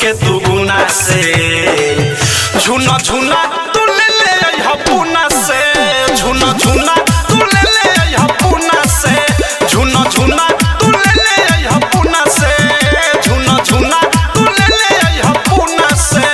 के दुगुना से झुना झुना तू ले ले हपुना से झुना झुना तू ले ले हपुना से झुना झुना तू ले ले हपुना से झुना झुना तू ले ले हपुना से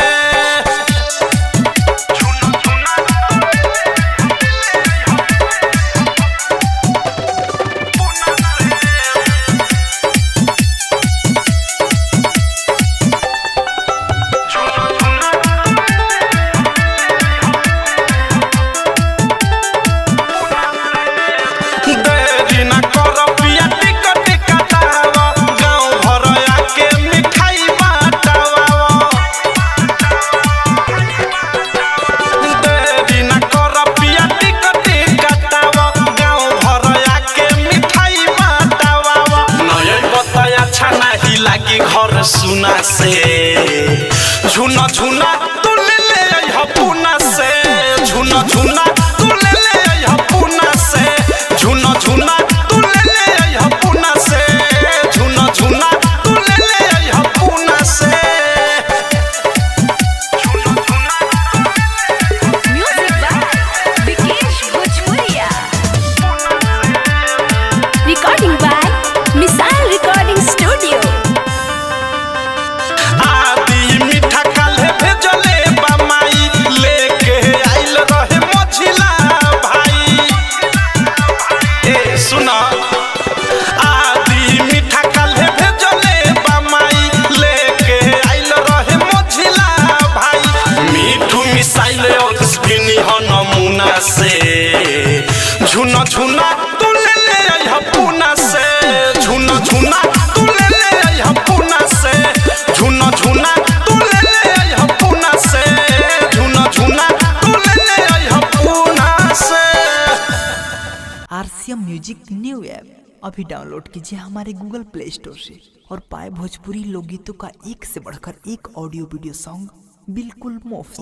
घर सुना से झुना झुना तू ले ले हपुना से झुना झुना तू ले ले हपुना से झुना झुना तू ले ले हपुना से झुना झुना तू ले ले हपुना से music by Vikesh Bhojpuriya recording by missile recording studio झुना झुना तू ले ले हपुना से झुना झुना तू ले ले हपुना से झुना झुना तू ले ले हपुना से झुना झुना तू ले ले हपुना से। आरसीएम म्यूजिक न्यू ऐप अभी डाउनलोड कीजिए हमारे गूगल प्ले स्टोर से और पाए भोजपुरी लोकगीतों का एक से बढ़कर एक ऑडियो वीडियो सॉन्ग बिल्कुल मुफ्त।